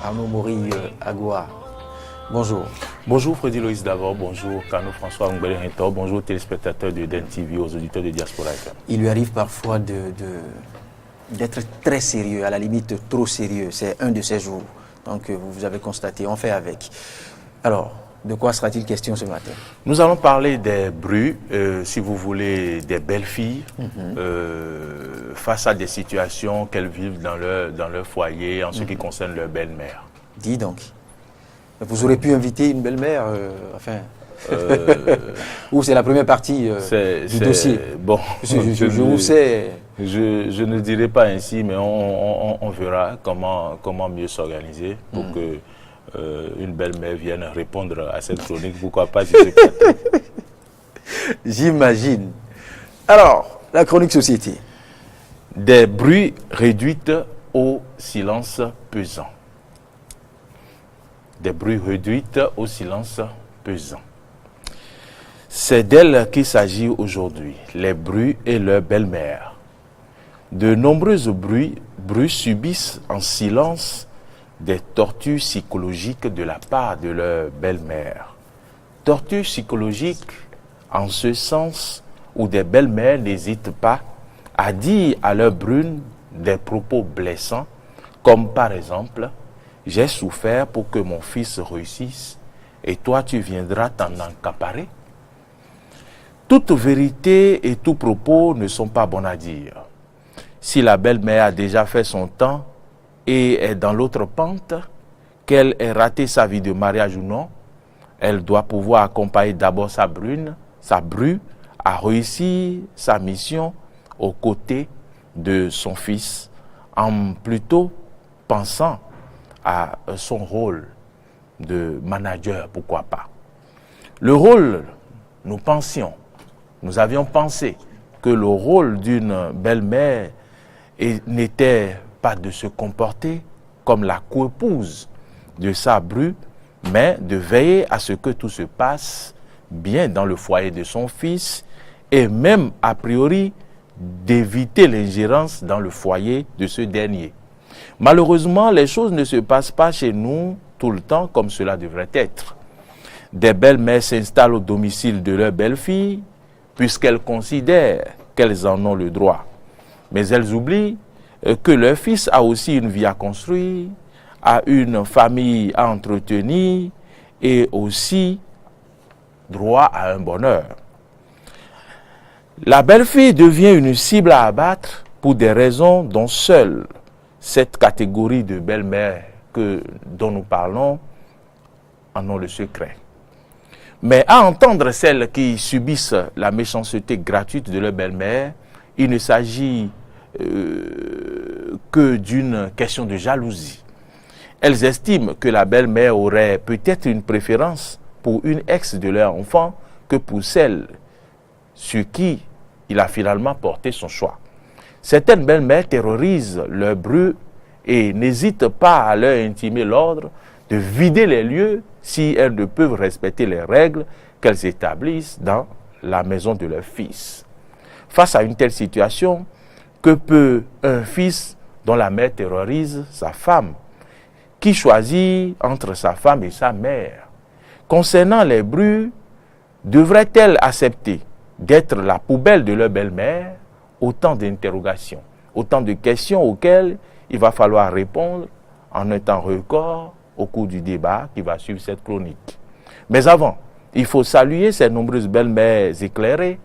Arnaud Mori Agoua. Bonjour. Bonjour Freddy Loïs d'abord, bonjour Kano François Ngbele-Rintor, bonjour aux téléspectateurs de DEN TV, aux auditeurs de Diaspora FM. Il lui arrive parfois d'être très sérieux, à la limite trop sérieux. C'est un de ces jours. Donc vous avez constaté, on fait avec. Alors, de quoi sera-t-il question ce matin? Nous allons parler des bruits, si vous voulez, des belles filles, face à des situations qu'elles vivent dans leur foyer en ce qui concerne leur belle-mère. Dis donc. Vous aurez pu inviter une belle-mère, ou c'est la première partie du dossier? Bon, je vous sais. Je ne dirai pas ainsi, mais on verra comment mieux s'organiser pour que une belle-mère vienne répondre à cette chronique. Pourquoi pas? J'imagine. Alors, la chronique société. Des bruits réduits au silence pesant. Des bruits réduits au silence pesant. C'est d'elles qu'il s'agit aujourd'hui, les bruits et leur belle-mère. De nombreux bruits subissent en silence des tortures psychologiques de la part de leur belle-mère. Tortures psychologiques en ce sens où des belles-mères n'hésitent pas à dire à leur brune des propos blessants, comme par exemple « J'ai souffert pour que mon fils réussisse et toi tu viendras t'en accaparer ». Toute vérité et tout propos ne sont pas bons à dire. Si la belle-mère a déjà fait son temps et est dans l'autre pente, qu'elle ait raté sa vie de mariage ou non, elle doit pouvoir accompagner d'abord sa bru, à réussir sa mission aux côtés de son fils, en plutôt pensant à son rôle de manager, pourquoi pas. Le rôle, nous avions pensé que le rôle d'une belle-mère n'était pas de se comporter comme la coépouse de sa bru, mais de veiller à ce que tout se passe bien dans le foyer de son fils et même a priori d'éviter l'ingérence dans le foyer de ce dernier. Malheureusement, les choses ne se passent pas chez nous tout le temps comme cela devrait être. Des belles-mères s'installent au domicile de leur belle-fille puisqu'elles considèrent qu'elles en ont le droit. Mais elles oublient que leur fils a aussi une vie à construire, a une famille à entretenir et aussi droit à un bonheur. La belle-fille devient une cible à abattre pour des raisons dont seule cette catégorie de belles-mères dont nous parlons en ont le secret. Mais à entendre celles qui subissent la méchanceté gratuite de leur belle-mère, il ne s'agit que d'une question de jalousie. Elles estiment que la belle-mère aurait peut-être une préférence pour une ex de leur enfant que pour celle sur qui il a finalement porté son choix. Certaines belles-mères terrorisent leurs bru et n'hésitent pas à leur intimer l'ordre de vider les lieux si elles ne peuvent respecter les règles qu'elles établissent dans la maison de leur fils. Face à une telle situation, que peut un fils dont la mère terrorise sa femme? Qui choisit entre sa femme et sa mère? Concernant les brus, devraient-elles accepter d'être la poubelle de leur belle-mère? Autant d'interrogations, autant de questions auxquelles il va falloir répondre en un temps record au cours du débat qui va suivre cette chronique. Mais avant, il faut saluer ces nombreuses belles-mères éclairées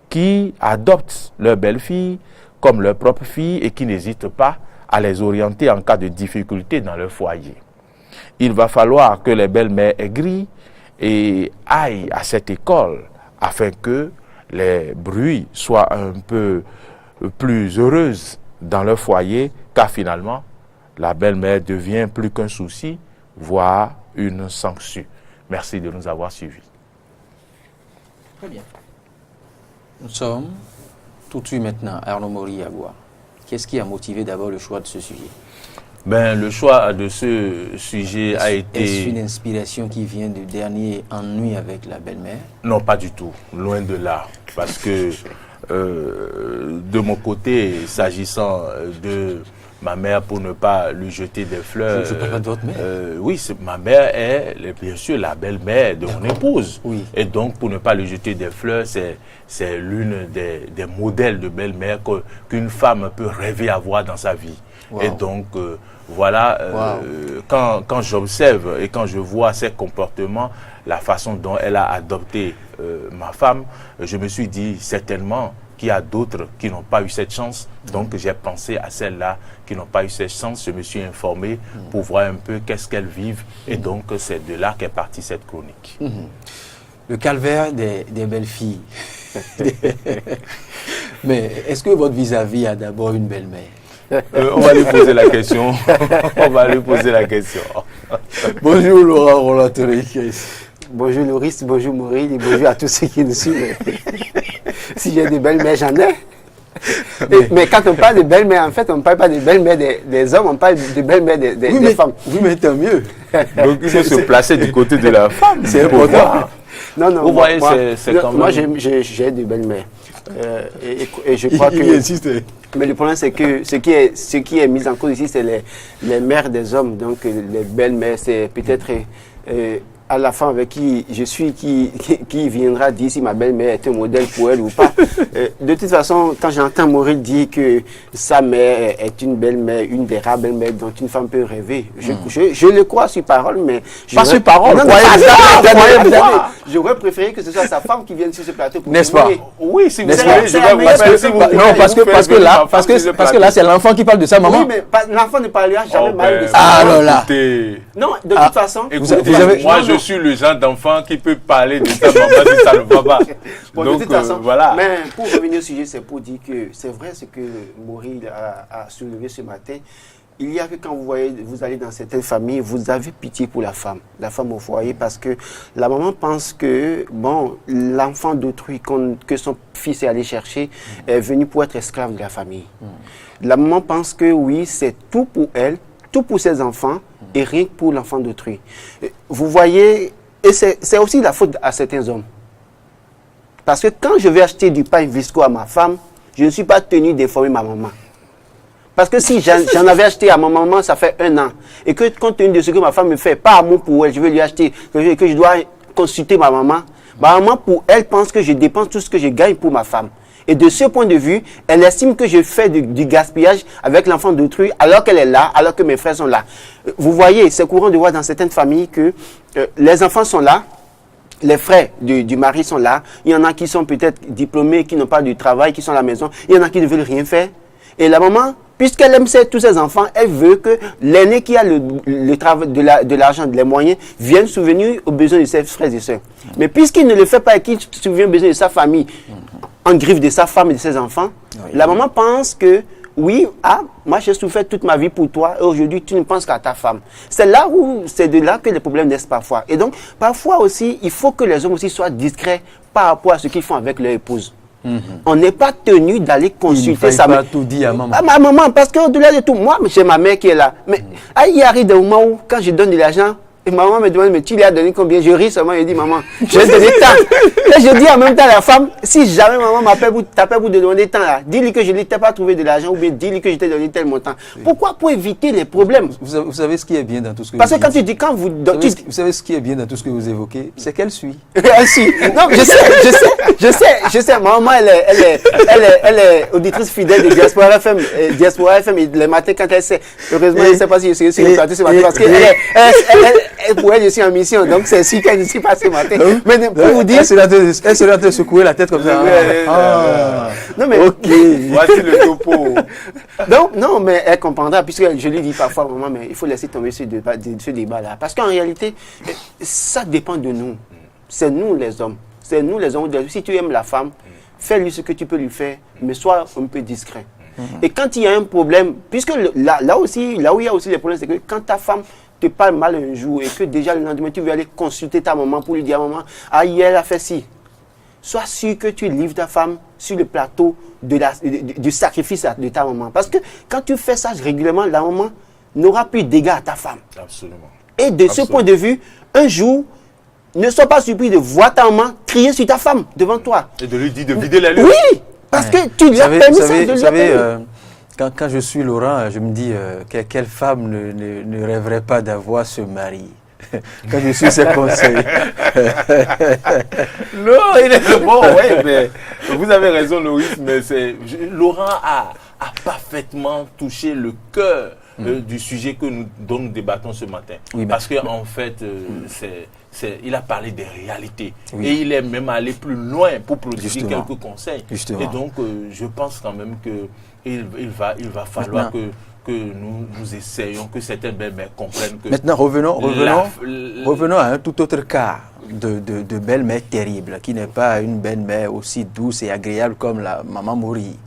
qui adoptent leurs belles-filles comme leurs propres filles et qui n'hésitent pas à les orienter en cas de difficulté dans leur foyer. Il va falloir que les belles-mères aigries aillent à cette école afin que les bruits soient un peu plus heureuses dans leur foyer, car finalement, la belle-mère devient plus qu'un souci, voire une sanction. Merci de nous avoir suivis. Très bien. Nous sommes tout de suite maintenant à Arnaud Mori Agoua. Qu'est-ce qui a motivé d'abord le choix de ce sujet? Le choix de ce sujet a été... Est-ce une inspiration qui vient du dernier ennui avec la belle-mère? Non, pas du tout. Loin de là. Parce que de mon côté, s'agissant de ma mère pour ne pas lui jeter des fleurs. Je parle pas de votre mère. Oui, ma mère est bien sûr la belle-mère de mon épouse. Oui. Et donc pour ne pas lui jeter des fleurs, c'est l'une des modèles de belle-mère qu'une femme peut rêver avoir dans sa vie. Wow. Et donc voilà, quand j'observe et quand je vois ses comportements, la façon dont elle a adopté ma femme, je me suis dit certainement qu'il y a d'autres qui n'ont pas eu cette chance. Donc j'ai pensé à celles-là qui n'ont pas eu cette chance. Je me suis informé pour voir un peu qu'est-ce qu'elles vivent. Et donc c'est de là qu'est partie cette chronique. Le calvaire des belles filles. Mais est-ce que votre vis-à-vis a d'abord une belle-mère? On va lui poser la question. On va lui poser la question. Bonjour Laurent Roland-Toric. Bonjour Loris, bonjour Maurice et bonjour à tous ceux qui nous suivent. Si j'ai des belles-mères, j'en ai. Mais quand on parle de belles-mères, en fait, on ne parle pas de belles-mères des hommes, on parle de belles-mères des femmes. Oui, mais tant mieux. Donc il faut se placer du côté de la femme. C'est important. Non, Vous voyez, c'est quand même... Moi, j'ai des belles-mères. Et je crois que... Il insiste. Mais le problème, c'est que ce qui est mis en cause ici, c'est les mères des hommes. Donc, les belles-mères, c'est peut-être à la femme avec qui je suis, qui viendra dire si ma belle-mère est un modèle pour elle ou pas. De toute façon, quand j'entends Maurice dire que sa mère est une belle-mère, une des rares belles-mères dont une femme peut rêver, je le crois sur parole, mais... Pas sur parole, j'aurais préféré que ce soit sa femme qui vienne sur ce plateau pour... N'est-ce pas? Oui, si vous N'est-ce voulez, pas? je vais vous faire... si vous voulez, Non, parce que là, c'est l'enfant qui parle de sa maman. Oui, mais l'enfant ne parlera jamais mal de sa Ah, maman. là. Non, de toute façon... Moi, je suis le genre d'enfant qui peut parler de sa maman si ça ne va pas. Bon, Donc, de toute façon, voilà. Mais pour revenir au sujet, c'est pour dire que c'est vrai ce que Maurice a soulevé ce matin. Il y a que quand vous allez dans certaines familles, vous avez pitié pour la femme au foyer, parce que la maman pense que, bon, l'enfant d'autrui que son fils est allé chercher est venu pour être esclave de la famille. La maman pense que oui, c'est tout pour elle, tout pour ses enfants, et rien que pour l'enfant d'autrui. Vous voyez, et c'est aussi la faute à certains hommes. Parce que quand je vais acheter du pain Visco à ma femme, je ne suis pas tenu d'informer ma maman. Parce que si j'en avais acheté à ma maman, ça fait 1 an, et que compte tenu de ce que ma femme me fait, pas amour pour elle, je vais lui acheter, que je dois consulter ma maman, pour elle pense que je dépense tout ce que je gagne pour ma femme. Et de ce point de vue, elle estime que je fais du gaspillage avec l'enfant d'autrui alors qu'elle est là, alors que mes frères sont là. Vous voyez, c'est courant de voir dans certaines familles que les enfants sont là, les frères du mari sont là, il y en a qui sont peut-être diplômés, qui n'ont pas de travail, qui sont à la maison, il y en a qui ne veulent rien faire. Et la maman, puisqu'elle aime tous ses enfants, elle veut que l'aîné qui a le travail, de l'argent, les moyens, vienne souvenir aux besoins de ses frères et sœurs. Mais puisqu'il ne le fait pas et qu'il souvient aux besoins de sa famille, en griffe de sa femme et de ses enfants, la maman pense que, oui, moi j'ai souffert toute ma vie pour toi et aujourd'hui tu ne penses qu'à ta femme. C'est de là que les problèmes naissent parfois. Et donc, parfois aussi, il faut que les hommes aussi soient discrets par rapport à ce qu'ils font avec leur épouse. On n'est pas tenu d'aller consulter sa mère. Il ne faut pas tout dire à maman. Ma maman, parce qu'au-delà de tout, moi, j'ai ma mère qui est là. Mais il arrive des moments où, quand je donne de l'argent, et maman me demande, mais tu lui as donné combien? Je ris seulement, je dis, maman, je vais donner tant. Et je dis en même temps à la femme, si jamais maman t'appelle pour te demander tant là, dis-lui que je ne t'ai pas trouvé de l'argent ou bien dis-lui que je t'ai donné tel montant. Pourquoi? Pour éviter les problèmes. Vous savez ce qui est bien dans tout ce que Parce vous que quand dites. tu dis, quand vous... Vous savez ce qui est bien dans tout ce que vous évoquez? C'est qu'elle suit. Elle suit. Non, je sais. Maman, elle est auditrice fidèle de Diaspora FM. Diaspora FM, les matins quand elle sait. Heureusement, je ne sais pas si je suis sur le plateau ce matin parce que pour elle, je suis en mission. Donc, c'est sûr qu'elle ne suit pas ce matin. Mais pour vous dire... Elle serait en train de secouer la tête comme ça. Non, mais... Ok. Voici le topo. Donc, non, mais elle comprendra, puisque je lui dis parfois, maman, mais il faut laisser tomber ce débat-là. Parce qu'en réalité, ça dépend de nous. C'est nous les hommes. C'est nous les hommes. Si tu aimes la femme, fais-lui ce que tu peux lui faire, mais sois un peu discret. Et quand il y a un problème, puisque là où il y a aussi les problèmes, c'est que quand ta femme te parle mal un jour et que déjà le lendemain, tu veux aller consulter ta maman pour lui dire, maman, hier elle a fait ci. Sois sûr que tu livres ta femme sur le plateau du sacrifice de ta maman. Parce que quand tu fais ça régulièrement, la maman n'aura plus de dégâts à ta femme. Absolument. Et de ce point de vue, un jour, ne sois pas surpris de voir ta maman crier sur ta femme devant toi. Et de lui dire de vider la lune. Oui, parce que tu lui as permis ça. Vous savez, Quand je suis Laurent, je me dis quelle femme ne rêverait pas d'avoir ce mari. Quand je suis ses conseils. Non, il est bon, oui, mais vous avez raison, Loïs, mais Laurent a parfaitement touché le cœur du sujet dont nous débattons ce matin. Oui, parce qu'en fait, il a parlé des réalités. Oui. Et il est même allé plus loin pour produire Justement. quelques conseils. Justement. Et donc, je pense quand même qu'il va falloir que nous essayons, que certaines belles-mères comprennent que... Maintenant, revenons à un tout autre cas de belle-mère terrible, qui n'est pas une belle-mère aussi douce et agréable comme la maman Mori.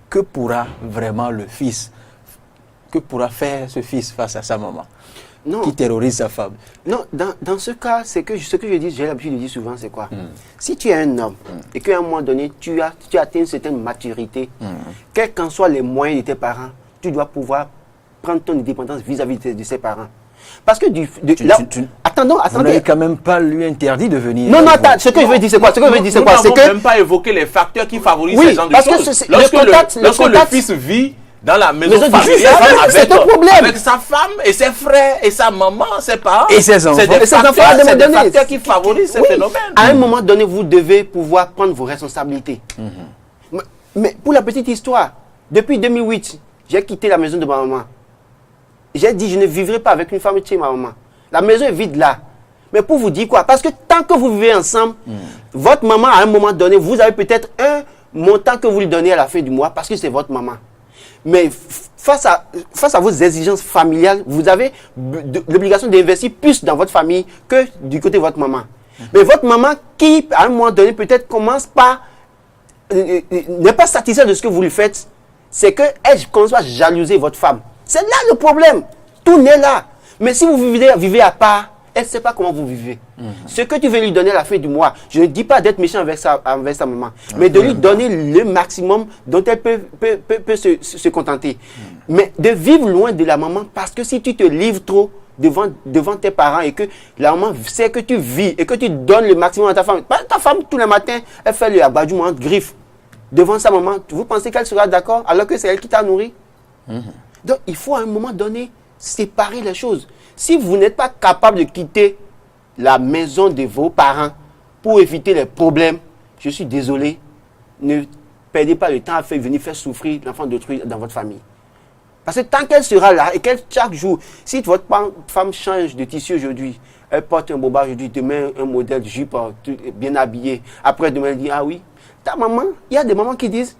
Que pourra vraiment le fils, que pourra faire ce fils face à sa maman qui terrorise sa femme? Non, dans ce cas, c'est que ce que je dis, j'ai l'habitude de dire souvent, c'est quoi? Si tu es un homme et qu'à un moment donné, tu atteins une certaine maturité, quels qu'en soient les moyens de tes parents, tu dois pouvoir prendre ton indépendance vis-à-vis de ses parents. Parce que attendez. Vous n'avez quand même pas lui interdit de venir. Non, attends, ce que je veux dire, c'est quoi? Nous n'avons même pas évoqué les facteurs qui favorisent ces gens de choses. Lorsque le fils vit dans la maison familiale avec sa femme et ses frères et sa maman, ses parents, et ses enfants, c'est des facteurs qui favorisent ce phénomène. À un moment donné, vous devez pouvoir prendre vos responsabilités. Mais pour la petite histoire, depuis 2008, j'ai quitté la maison de ma maman. J'ai dit, je ne vivrai pas avec une femme chez ma maman. La maison est vide là. Mais pour vous dire quoi? Parce que tant que vous vivez ensemble, votre maman, à un moment donné, vous avez peut-être un montant que vous lui donnez à la fin du mois parce que c'est votre maman. Mais face à vos exigences familiales, vous avez l'obligation d'investir plus dans votre famille que du côté de votre maman. Mais votre maman qui, à un moment donné, peut-être commence par n'est pas satisfaite de ce que vous lui faites, c'est qu'elle commence à jalouser votre femme. C'est là le problème. Tout n'est là. Mais si vous vivez à part, elle ne sait pas comment vous vivez. Ce que tu veux lui donner à la fin du mois, je ne dis pas d'être méchant avec sa maman, mais de lui donner le maximum dont elle peut se contenter. Mais de vivre loin de la maman, parce que si tu te livres trop devant tes parents et que la maman sait que tu vis et que tu donnes le maximum à ta femme, tous les matins, elle fait le abat-jour en griffe devant sa maman, vous pensez qu'elle sera d'accord alors que c'est elle qui t'a nourri? Donc, il faut à un moment donné séparer les choses. Si vous n'êtes pas capable de quitter la maison de vos parents pour éviter les problèmes, je suis désolé, ne perdez pas le temps à venir faire souffrir l'enfant d'autrui dans votre famille. Parce que tant qu'elle sera là et qu'elle, chaque jour, si votre femme change de tissu aujourd'hui, elle porte un boba aujourd'hui, demain un modèle de jupe bien habillé, après demain elle dit, ah oui, ta maman, il y a des mamans qui disent,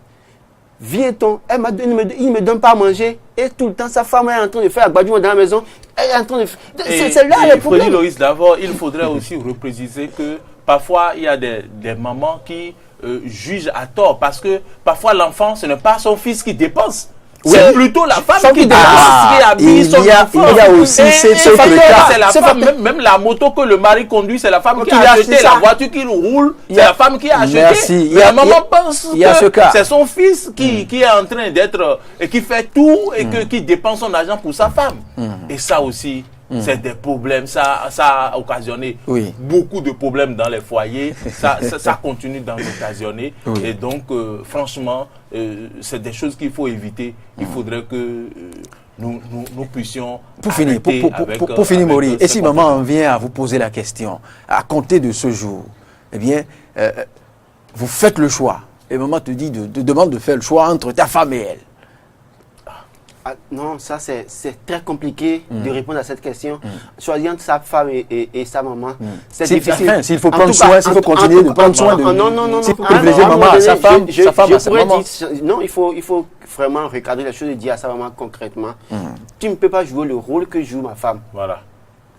viens-t'en, il ne me donne pas à manger. Et tout le temps, sa femme est en train de faire agbadjouma dans la maison. Elle est en train de c'est là le problème. Loïs, d'abord, il faudrait aussi repréciser que parfois, il y a des mamans qui jugent à tort. Parce que parfois, l'enfant, ce n'est pas son fils qui dépense. C'est plutôt la femme qui dépense, qui habille son enfant. Il y a aussi ce truc-là. C'est la femme, même la moto que le mari conduit, c'est la femme qui a acheté. La voiture qu'il roule, c'est la femme qui a acheté. Merci. La maman pense que c'est son fils qui est en train d'être, et qui fait tout, et qui dépense son argent pour sa femme. Et ça aussi, c'est des problèmes. Ça a occasionné beaucoup de problèmes dans les foyers. Ça continue d'en occasionner. Et donc, franchement, c'est des choses qu'il faut éviter. Il faudrait que nous puissions... Pour finir, Mori, et si maman vient à vous poser la question, à compter de ce jour, eh bien, vous faites le choix. Et maman te dit, demande de faire le choix entre ta femme et elle. Ah, non, ça c'est très compliqué de répondre à cette question. Choisir entre sa femme et sa maman, c'est difficile. S'il faut prendre soin, s'il faut continuer de prendre soin de... Non. S'il faut privilégier maman à sa femme, sa femme à sa maman. Non, il faut vraiment recadrer les choses et dire à sa maman concrètement, tu ne peux pas jouer le rôle que joue ma femme. Voilà.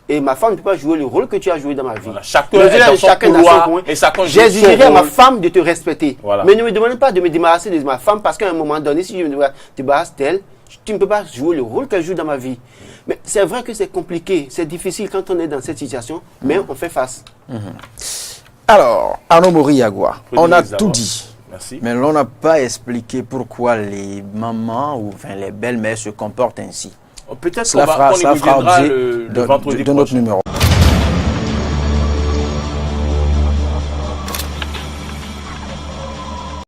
Et ma femme ne peut pas jouer le rôle que tu as joué dans ma vie. Voilà. Chacun dans son coin. J'exigerai à ma femme de te respecter. Voilà. Mais ne me demande pas de me débarrasser de ma femme parce qu'à un moment donné, si je me débarrasse d'elle, tu ne peux pas jouer le rôle qu'elle joue dans ma vie. Mais c'est vrai que c'est compliqué, c'est difficile quand on est dans cette situation, mais on fait face. Alors, Arnaud Mori-Yagua, on a tout dit. Merci. Mais on n'a pas expliqué pourquoi les mamans ou les belles-mères se comportent ainsi. Peut-être ça fera objet de notre numéro